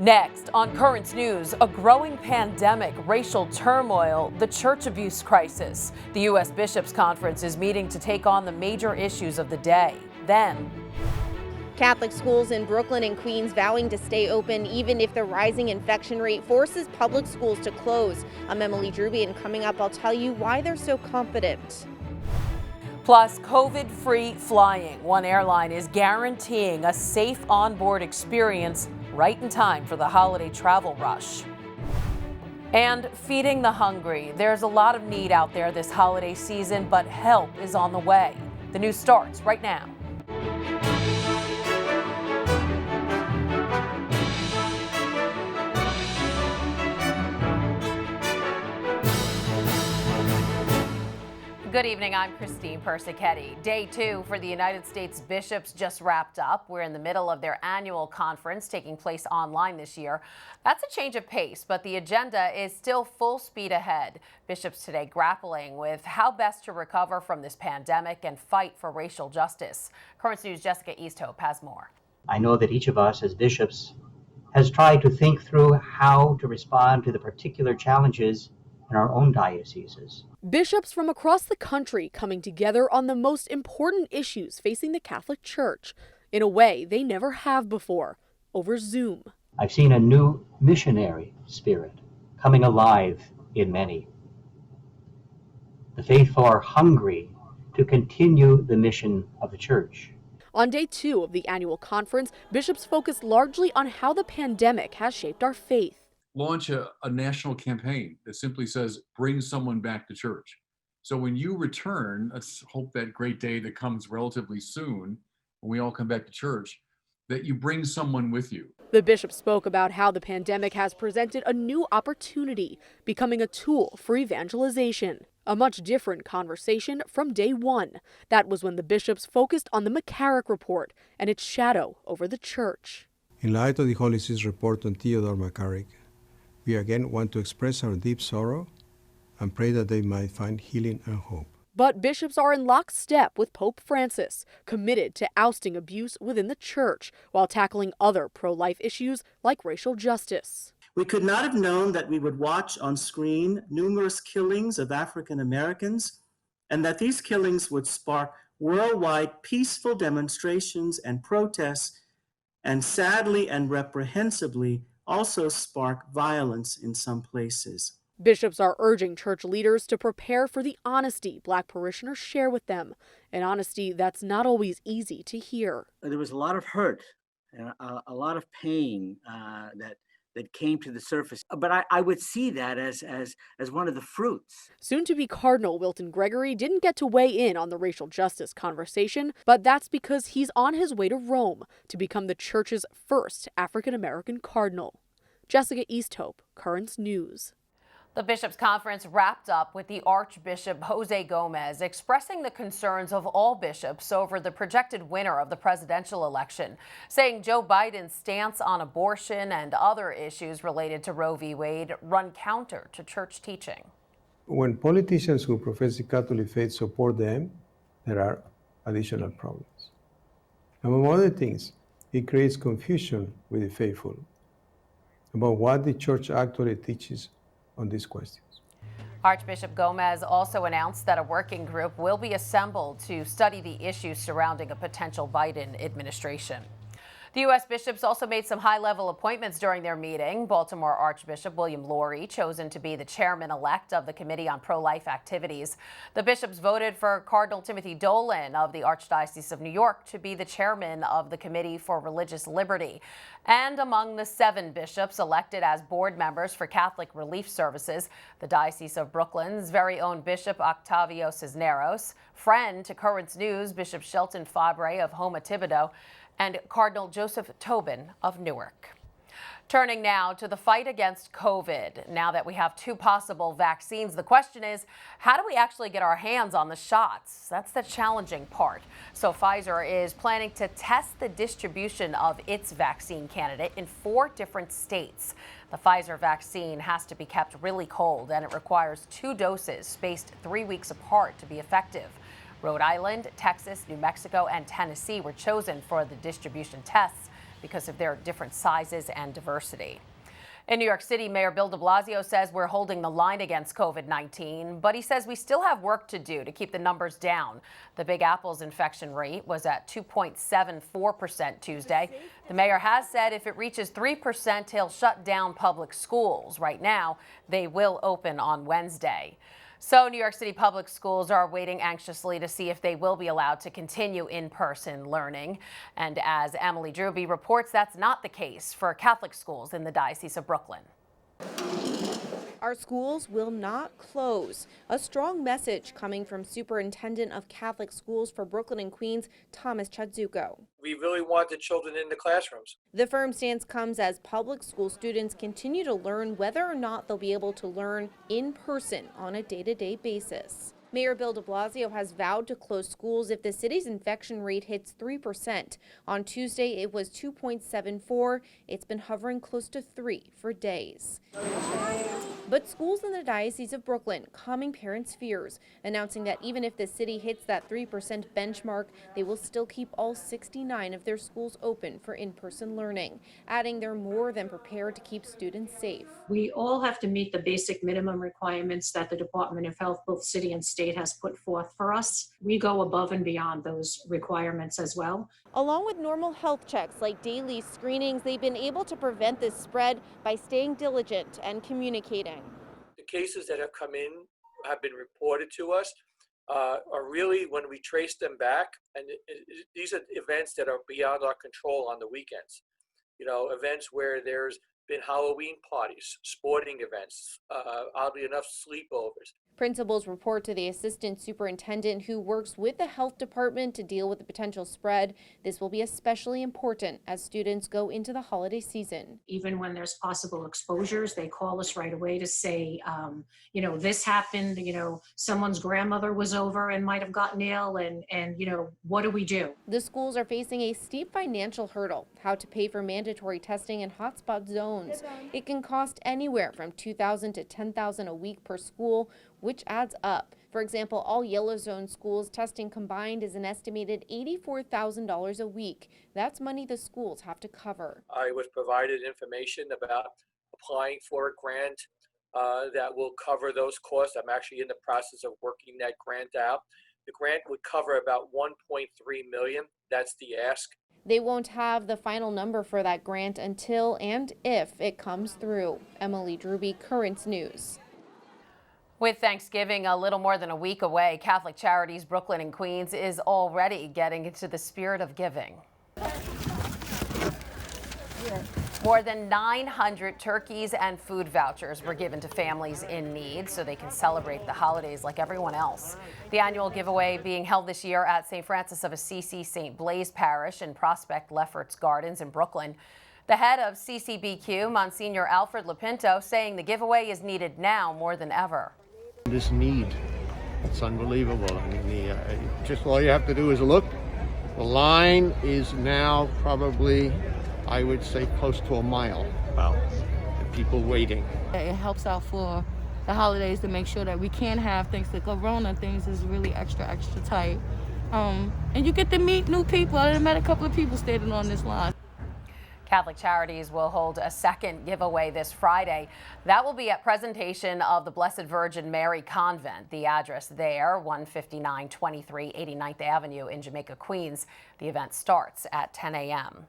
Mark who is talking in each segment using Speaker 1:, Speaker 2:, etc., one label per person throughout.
Speaker 1: Next, on Currents News, a growing pandemic, racial turmoil, the church abuse crisis. The U.S. Bishops' Conference is meeting to take on the major issues of the day. Then,
Speaker 2: Catholic schools in Brooklyn and Queens vowing to stay open even if the rising infection rate forces public schools to close. I'm Emily Drubian. Coming up, I'll tell you why they're so confident.
Speaker 1: plus COVID-free flying. One airline is guaranteeing a safe onboard experience right in time for the holiday travel rush. And feeding the hungry. There's a lot of need out there this holiday season, but help is on the way. The news starts right now. Good evening, I'm Christine Persichetti. Day 2 for the United States Bishops just wrapped up. We're in the middle of their annual conference taking place online this year. That's a change of pace, but the agenda is still full speed ahead. Bishops today grappling with how best to recover from this pandemic and fight for racial justice. Currents News' Jessica Easthope has more.
Speaker 3: I know that each of us as bishops has tried to think through how to respond to the particular challenges in our own dioceses.
Speaker 4: Bishops from across the country coming together on the most important issues facing the Catholic Church in a way they never have before, over Zoom.
Speaker 3: I've seen a new missionary spirit coming alive in many. The faithful are hungry to continue the mission of the Church.
Speaker 4: On day 2 of the annual conference, bishops focused largely on how the pandemic has shaped our faith.
Speaker 5: Launch a national campaign that simply says, bring someone back to church. So when you return, let's hope that great day that comes relatively soon, when we all come back to church, that you bring someone with you.
Speaker 4: The bishop spoke about how the pandemic has presented a new opportunity, becoming a tool for evangelization. A much different conversation from day 1. That was when the bishops focused on the McCarrick Report and its shadow over the church.
Speaker 6: In light of the Holy See's report on Theodore McCarrick, we again want to express our deep sorrow and pray that they might find healing and hope.
Speaker 4: But bishops are in lockstep with Pope Francis, committed to ousting abuse within the church while tackling other pro-life issues like racial justice.
Speaker 7: We could not have known that we would watch on screen numerous killings of African Americans and that these killings would spark worldwide peaceful demonstrations and protests, and sadly and reprehensibly also spark violence in some places.
Speaker 4: Bishops are urging church leaders to prepare for the honesty Black parishioners share with them, an honesty that's not always easy to hear.
Speaker 8: There was a lot of hurt and a lot of pain that came to the surface. But I would see that as one of the fruits.
Speaker 4: Soon-to-be Cardinal Wilton Gregory didn't get to weigh in on the racial justice conversation, but that's because he's on his way to Rome to become the church's first African-American cardinal. Jessica Easthope, Currents News.
Speaker 1: The Bishops' Conference wrapped up with the Archbishop Jose Gomez expressing the concerns of all bishops over the projected winner of the presidential election, saying Joe Biden's stance on abortion and other issues related to Roe v. Wade run counter to church teaching.
Speaker 6: When politicians who profess the Catholic faith support them, there are additional problems. Among other things, it creates confusion with the faithful about what the church actually teaches on these questions.
Speaker 1: Archbishop Gomez also announced that a working group will be assembled to study the issues surrounding a potential Biden administration. The U.S. bishops also made some high-level appointments during their meeting. Baltimore Archbishop William Lori chosen to be the chairman-elect of the Committee on Pro-Life Activities. The bishops voted for Cardinal Timothy Dolan of the Archdiocese of New York to be the chairman of the Committee for Religious Liberty. And among the 7 bishops elected as board members for Catholic Relief Services, the Diocese of Brooklyn's very own Bishop Octavio Cisneros, friend to Currents News, Bishop Shelton Fabre of Homa Thibodeau, and Cardinal Joseph Tobin of Newark. Turning now to the fight against COVID. Now that we have 2 possible vaccines, the question is, how do we actually get our hands on the shots? That's the challenging part. So Pfizer is planning to test the distribution of its vaccine candidate in 4 different states. The Pfizer vaccine has to be kept really cold, and it requires 2 doses spaced 3 weeks apart to be effective. Rhode Island, Texas, New Mexico, and Tennessee were chosen for the distribution tests. because of their different sizes and diversity. In New York City, Mayor Bill de Blasio says we're holding the line against COVID-19, but he says we still have work to do to keep the numbers down. The Big Apple's infection rate was at 2.74% Tuesday. The mayor has said if it reaches 3%, he'll shut down public schools. Right now, they will open on Wednesday. So New York City public schools are waiting anxiously to see if they will be allowed to continue in-person learning. And as Emily Druby reports, that's not the case for Catholic schools in the Diocese of Brooklyn.
Speaker 2: Our schools will not close. A strong message coming from Superintendent of Catholic Schools for Brooklyn and Queens, Thomas Chadzuko.
Speaker 9: We really want the children in the classrooms.
Speaker 2: The firm stance comes as public school students continue to learn whether or not they'll be able to learn in person on a day-to-day basis. Mayor Bill de Blasio has vowed to close schools if the city's infection rate hits 3%. On Tuesday, it was 2.74. It's been hovering close to 3 for days. But schools in the Diocese of Brooklyn calming parents' fears, announcing that even if the city hits that 3% benchmark, they will still keep all 69 of their schools open for in-person learning, adding they're more than prepared to keep students safe.
Speaker 10: We all have to meet the basic minimum requirements that the Department of Health, both city and state, has put forth for us. We go above and beyond those requirements as well.
Speaker 2: Along with normal health checks like daily screenings, they've been able to prevent this spread by staying diligent and communicating.
Speaker 9: The cases that have come in have been reported to us are really, when we trace them back, and these are events that are beyond our control on the weekends. You know, events where there's been Halloween parties, sporting events, oddly enough, sleepovers.
Speaker 2: Principals report to the assistant superintendent who works with the health department to deal with the potential spread. This will be especially important as students go into the holiday season.
Speaker 10: Even when there's possible exposures, they call us right away to say, you know, this happened, you know, someone's grandmother was over and might have gotten ill, and you know, what do we do?
Speaker 2: The schools are facing a steep financial hurdle, how to pay for mandatory testing in hotspot zones. It can cost anywhere from $2,000 to $10,000 a week per school, which adds up. For example, all yellow zone schools testing combined is an estimated $84,000 a week. That's money the schools have to cover.
Speaker 9: I was provided information about applying for a grant that will cover those costs. I'm actually in the process of working that grant out. The grant would cover about $1.3 million. That's the ask.
Speaker 2: They won't have the final number for that grant until and if it comes through. Emily Druby, Currents News.
Speaker 1: With Thanksgiving a little more than a week away, Catholic Charities Brooklyn and Queens is already getting into the spirit of giving. More than 900 turkeys and food vouchers were given to families in need so they can celebrate the holidays like everyone else. The annual giveaway being held this year at St. Francis of Assisi, St. Blaise Parish in Prospect Lefferts Gardens in Brooklyn. The head of CCBQ, Monsignor Alfred Lapinto, saying the giveaway is needed now more than ever.
Speaker 11: This need, it's unbelievable. I mean, just all you have to do is look. The line is now probably, I would say, close to a mile. Wow. And people waiting.
Speaker 12: It helps out for the holidays to make sure that we can have things. The Corona things is really extra tight. And you get to meet new people. I met a couple of people standing on this line.
Speaker 1: Catholic Charities will hold a second giveaway this Friday. That will be at presentation of the Blessed Virgin Mary Convent. The address there, 15923 89th Avenue in Jamaica, Queens. The event starts at 10 a.m.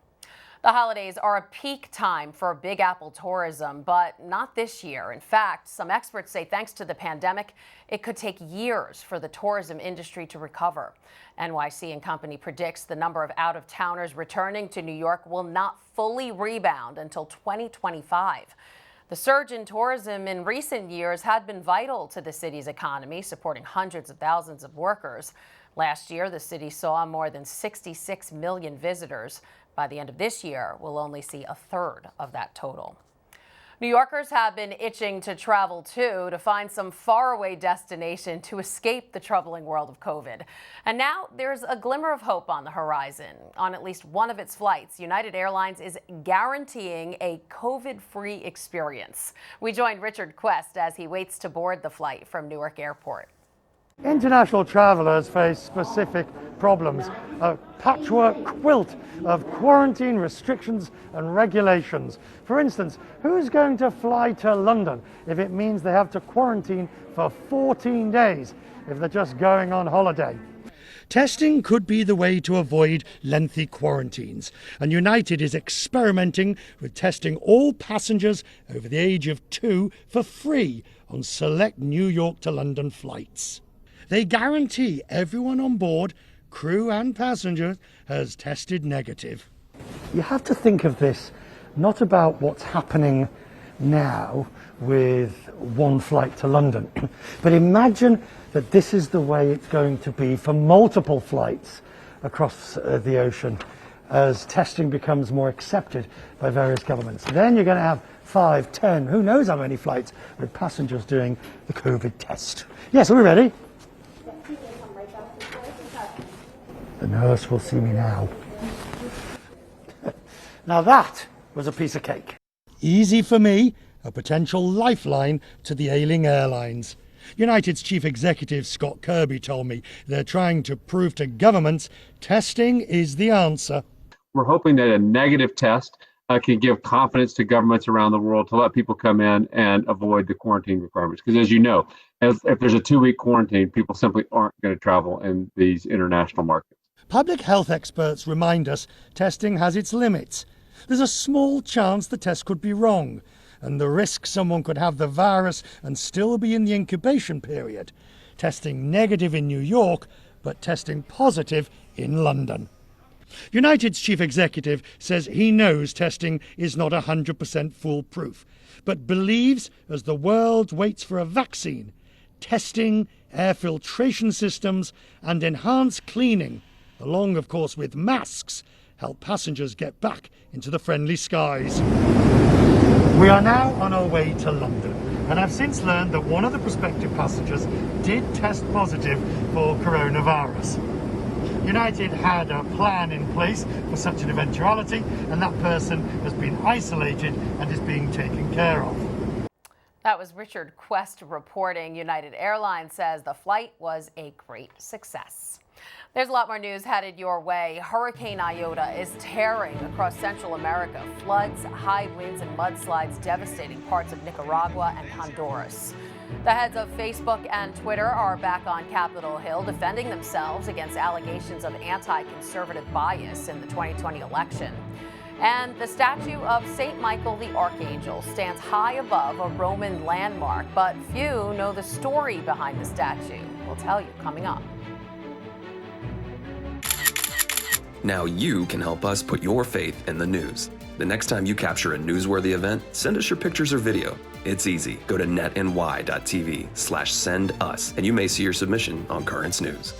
Speaker 1: The holidays are a peak time for Big Apple tourism, but not this year. In fact, some experts say thanks to the pandemic, it could take years for the tourism industry to recover. NYC and Company predicts the number of out-of-towners returning to New York will not fully rebound until 2025. The surge in tourism in recent years had been vital to the city's economy, supporting hundreds of thousands of workers. Last year, the city saw more than 66 million visitors. By the end of this year, we'll only see a third of that total. New Yorkers have been itching to travel too, to find some faraway destination to escape the troubling world of COVID. And now there's a glimmer of hope on the horizon. On at least one of its flights, United Airlines is guaranteeing a COVID-free experience. We joined Richard Quest as he waits to board the flight from Newark Airport.
Speaker 13: International travellers face specific problems, a patchwork quilt of quarantine restrictions and regulations. For instance, who's going to fly to London if it means they have to quarantine for 14 days if they're just going on holiday? Testing could be the way to avoid lengthy quarantines, and United is experimenting with testing all passengers over the age of 2 for free on select New York to London flights. They guarantee everyone on board, crew and passengers, has tested negative. You have to think of this not about what's happening now with one flight to London, but imagine that this is the way it's going to be for multiple flights across the ocean as testing becomes more accepted by various governments. Then you're going to have 5, 10, who knows how many flights with passengers doing the COVID test. Yes, are we ready? The nurse will see me now. Now that was a piece of cake. Easy for me, a potential lifeline to the ailing airlines. United's chief executive, Scott Kirby, told me they're trying to prove to governments testing is the answer.
Speaker 14: We're hoping that a negative test can give confidence to governments around the world to let people come in and avoid the quarantine requirements. Because as you know, if there's a 2-week quarantine, people simply aren't going to travel in these international markets.
Speaker 13: Public health experts remind us testing has its limits. There's a small chance the test could be wrong, and the risk someone could have the virus and still be in the incubation period. Testing negative in New York, but testing positive in London. United's chief executive says he knows testing is not 100% foolproof, but believes as the world waits for a vaccine, testing, air filtration systems and enhanced cleaning, along of course with masks, help passengers get back into the friendly skies. We are now on our way to London, and I've since learned that one of the prospective passengers did test positive for coronavirus. United had a plan in place for such an eventuality, and that person has been isolated and is being taken care of.
Speaker 1: That was Richard Quest reporting. United Airlines says the flight was a great success. There's a lot more news headed your way. Hurricane IOTA is tearing across Central America. Floods, high winds, and mudslides devastating parts of Nicaragua and Honduras. The heads of Facebook and Twitter are back on Capitol Hill defending themselves against allegations of anti-conservative bias in the 2020 election. And the statue of St. Michael the Archangel stands high above a Roman landmark, but few know the story behind the statue. We'll tell you coming up.
Speaker 15: Now you can help us put your faith in the news. The next time you capture a newsworthy event, send us your pictures or video. It's easy. Go to netny.tv/sendus and you may see your submission on Currents News.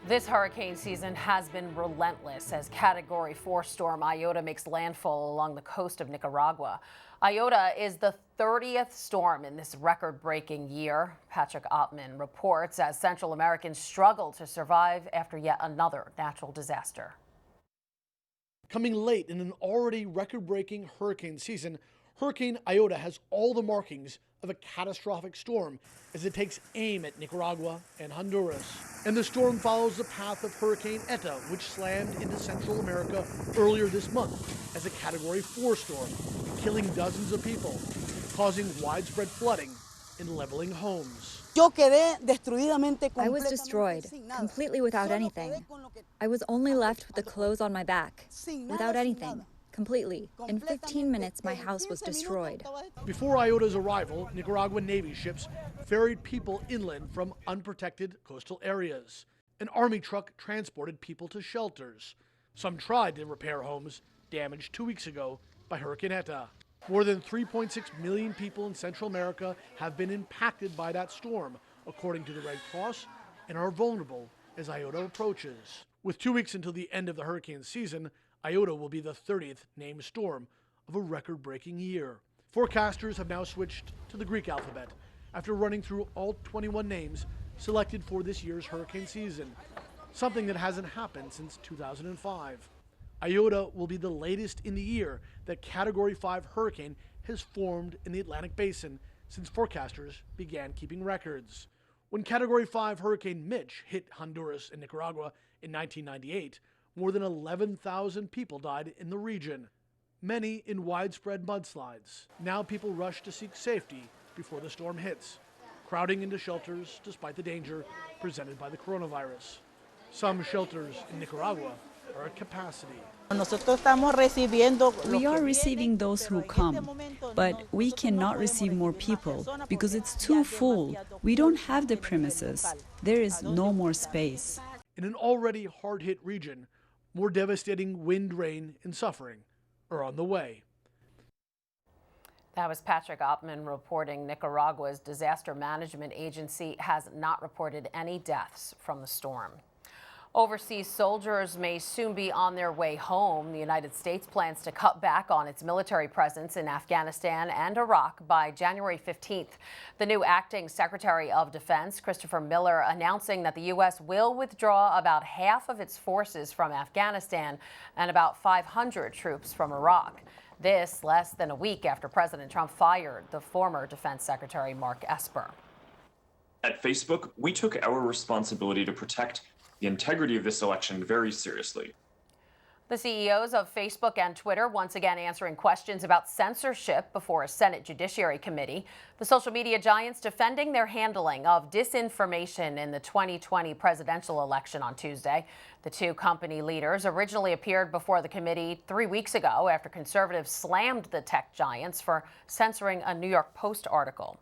Speaker 1: This hurricane season has been relentless as Category 4 storm IOTA makes landfall along the coast of Nicaragua. IOTA is the 30th storm in this record-breaking year. Patrick Ottman reports as Central Americans struggle to survive after yet another natural disaster.
Speaker 16: Coming late in an already record-breaking hurricane season, Hurricane IOTA has all the markings of a catastrophic storm as it takes aim at Nicaragua and Honduras. And the storm follows the path of Hurricane ETA, which slammed into Central America earlier this month as a Category 4 storm, killing dozens of people, causing widespread flooding and leveling homes.
Speaker 17: I was destroyed, completely without anything. I was only left with the clothes on my back, without anything. Completely. In 15 minutes, my house was destroyed.
Speaker 16: Before IOTA's arrival, Nicaraguan Navy ships ferried people inland from unprotected coastal areas. An army truck transported people to shelters. Some tried to repair homes damaged 2 weeks ago by Hurricane ETA. More than 3.6 million people in Central America have been impacted by that storm, according to the Red Cross, and are vulnerable as IOTA approaches. With 2 weeks until the end of the hurricane season, IOTA will be the 30th named storm of a record-breaking year. Forecasters have now switched to the Greek alphabet after running through all 21 names selected for this year's hurricane season, something that hasn't happened since 2005. IOTA will be the latest in the year that Category 5 hurricane has formed in the Atlantic Basin since forecasters began keeping records. When Category 5 Hurricane Mitch hit Honduras and Nicaragua in 1998, more than 11,000 people died in the region, many in widespread mudslides. Now people rush to seek safety before the storm hits, crowding into shelters despite the danger presented by the coronavirus. Some shelters in Nicaragua are at capacity.
Speaker 18: We are receiving those who come, but we cannot receive more people because it's too full. We don't have the premises. There is no more space.
Speaker 16: In an already hard-hit region, more devastating wind, rain, and suffering are on the way.
Speaker 1: That was Patrick Oppman reporting. Nicaragua's disaster management agency has not reported any deaths from the storm. Overseas soldiers may soon be on their way home. The United States plans to cut back on its military presence in Afghanistan and Iraq by January 15th. The new acting Secretary of Defense, Christopher Miller, announcing that the U.S. will withdraw about half of its forces from Afghanistan and about 500 troops from Iraq. This less than a week after President Trump fired the former Defense Secretary Mark Esper.
Speaker 19: At Facebook, we took our responsibility to protect the integrity of this election very seriously.
Speaker 1: The CEOs of Facebook and Twitter once again answering questions about censorship before a Senate Judiciary Committee. The social media giants defending their handling of disinformation in the 2020 presidential election on Tuesday. The two company leaders originally appeared before the committee 3 weeks ago after conservatives slammed the tech giants for censoring a New York Post article.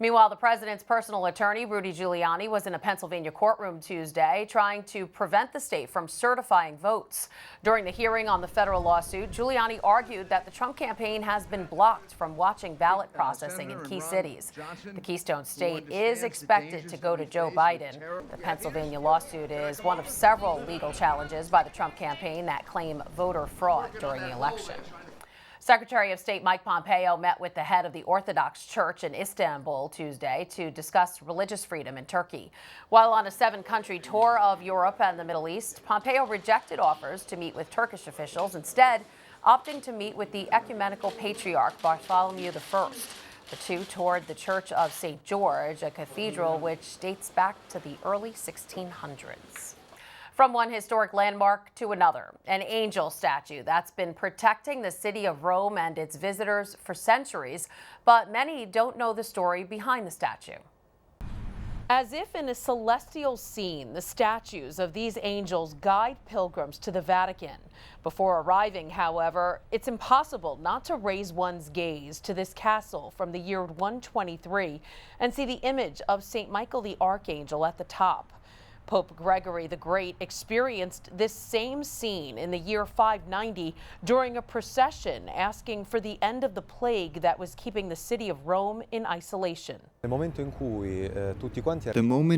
Speaker 1: Meanwhile, the president's personal attorney, Rudy Giuliani, was in a Pennsylvania courtroom Tuesday trying to prevent the state from certifying votes. During the hearing on the federal lawsuit, Giuliani argued that the Trump campaign has been blocked from watching ballot processing in key cities. The Keystone State is expected to go to Joe Biden. The Pennsylvania lawsuit is one of several legal challenges by the Trump campaign that claim voter fraud during the election. Secretary of State Mike Pompeo met with the head of the Orthodox Church in Istanbul Tuesday to discuss religious freedom in Turkey. While on a 7-country tour of Europe and the Middle East, Pompeo rejected offers to meet with Turkish officials, instead opting to meet with the ecumenical patriarch Bartholomew I. The two toured the Church of St. George, a cathedral which dates back to the early 1600s. From one historic landmark to another, an angel statue that's been protecting the city of Rome and its visitors for centuries, but many don't know the story behind the statue. As if in a celestial scene, the statues of these angels guide pilgrims to the Vatican. Before arriving, however, it's impossible not to raise one's gaze to this castle from the year 123 and see the image of St. Michael the Archangel at the top. Pope Gregory the Great experienced this same scene in the year 590 during a procession asking for the end of the plague that was keeping the city of Rome in isolation.
Speaker 20: The moment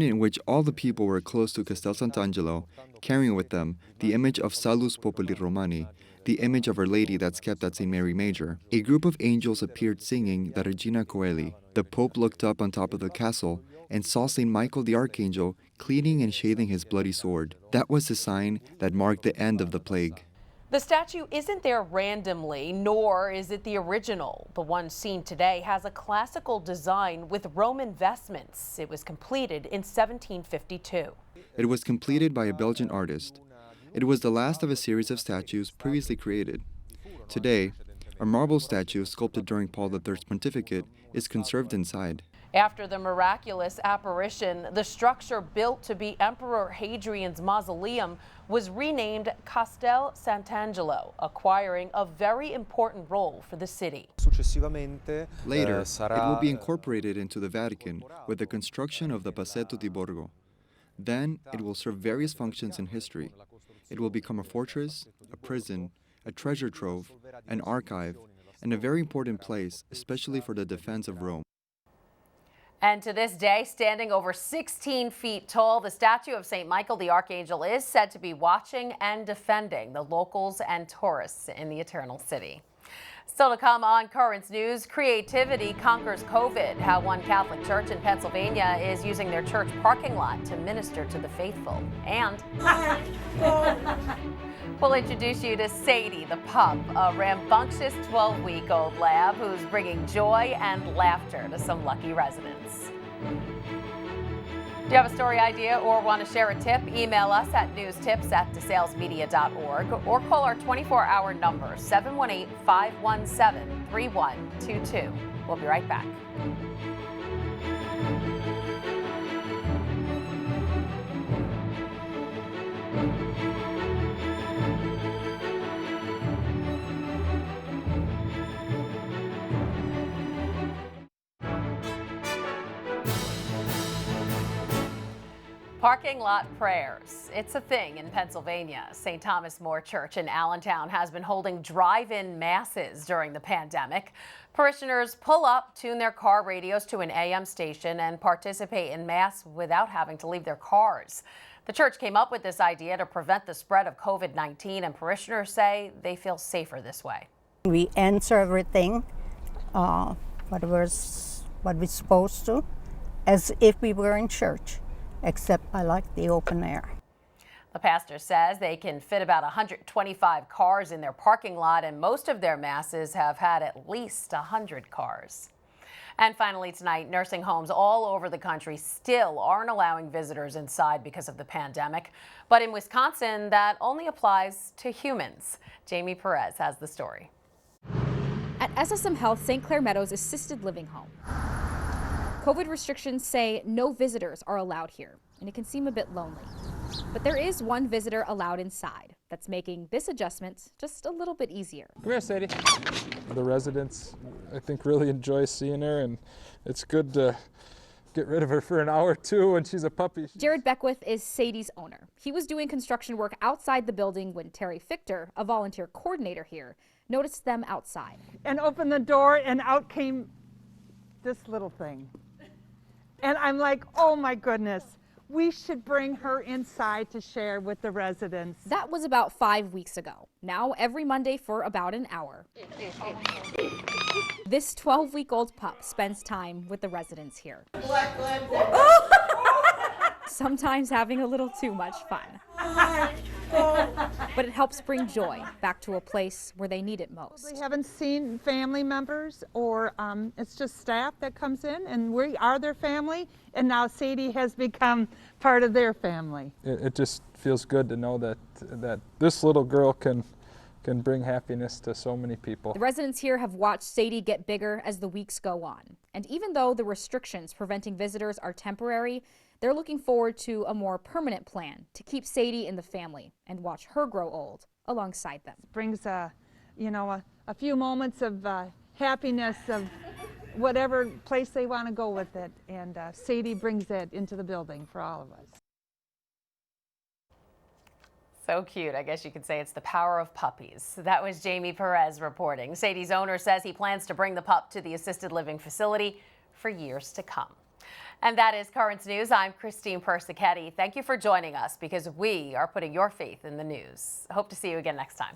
Speaker 20: in which all the people were close to Castel Sant'Angelo, carrying with them the image of Salus Populi Romani, the image of Our Lady that's kept at St. Mary Major, a group of angels appeared singing the Regina Coeli. The Pope looked up on top of the castle and saw St. Michael the Archangel cleaning and sheathing his bloody sword. That was the sign that marked the end of the plague.
Speaker 1: The statue isn't there randomly, nor is it the original. The one seen today has a classical design with Roman vestments. It was completed in 1752.
Speaker 20: It was completed by a Belgian artist. It was the last of a series of statues previously created. Today, a marble statue sculpted during Paul III's pontificate is conserved inside.
Speaker 1: After the miraculous apparition, the structure built to be Emperor Hadrian's mausoleum was renamed Castel Sant'Angelo, acquiring a very important role for the city.
Speaker 20: Later, it will be incorporated into the Vatican with the construction of the Passetto di Borgo. Then, it will serve various functions in history. It will become a fortress, a prison, a treasure trove, an archive, and a very important place, especially for the defense of Rome.
Speaker 1: And to this day, standing over 16 feet tall, the statue of St. Michael the Archangel is said to be watching and defending the locals and tourists in the Eternal City. Still to come on Currents News, creativity conquers COVID, how one Catholic church in Pennsylvania is using their church parking lot to minister to the faithful. And We'll introduce you to Sadie the pup, a rambunctious 12-week-old lab who's bringing joy and laughter to some lucky residents. Do you have a story idea or want to share a tip? Email us at newstips@desalesmedia.org or call our 24-hour number, 718-517-3122. We'll be right back. Parking lot prayers. It's a thing in Pennsylvania. St. Thomas More Church in Allentown has been holding drive-in masses during the pandemic. Parishioners pull up, tune their car radios to an AM station, and participate in Mass without having to leave their cars. The church came up with this idea to prevent the spread of COVID-19, and parishioners say they feel safer this way.
Speaker 21: We answer everything, what we're supposed to, as if we were in church. Except I like the open air.
Speaker 1: The pastor says they can fit about 125 cars in their parking lot, and most of their masses have had at least 100 cars. And finally tonight, nursing homes all over the country still aren't allowing visitors inside because of the pandemic. But in Wisconsin, that only applies to humans. Jamie Perez has the story.
Speaker 22: At SSM Health St. Clair Meadows Assisted Living Home, COVID restrictions say no visitors are allowed here, and it can seem a bit lonely. But there is one visitor allowed inside that's making this adjustment just a little bit easier.
Speaker 23: Come here, Sadie. The residents, I think, really enjoy seeing her, and it's good to get rid of her for an hour or two when she's a puppy.
Speaker 22: Jared BECKWITH is Sadie's owner. He was doing construction work outside the building when TERI FICHTER, a volunteer coordinator here, noticed them outside.
Speaker 24: And opened the door, and out came this little thing. And I'm like, oh my goodness, we should bring her inside to share with the residents.
Speaker 22: That was about 5 weeks ago. Now, every Monday for about an hour, this 12-week-old pup spends time with the residents here. Sometimes having a little too much fun. But it helps bring joy back to a place where they need it most.
Speaker 24: We haven't seen family members, or it's just staff that comes in, and we are their family, and now Sadie has become part of their family.
Speaker 23: It just feels good to know that this little girl can bring happiness to so many people.
Speaker 22: The residents here have watched Sadie get bigger as the weeks go on. And even though the restrictions preventing visitors are temporary, they're looking forward to a more permanent plan to keep Sadie in the family and watch her grow old alongside them.
Speaker 24: It brings a few moments of happiness of whatever place they want to go with it, and Sadie brings it into the building for all of us.
Speaker 1: So cute. I guess you could say it's the power of puppies. That was Jamie Perez reporting. Sadie's owner says he plans to bring the pup to the assisted living facility for years to come. And that is Currents News. I'm Christine Persichetti. Thank you for joining us, because we are putting your faith in the news. I hope to see you again next time.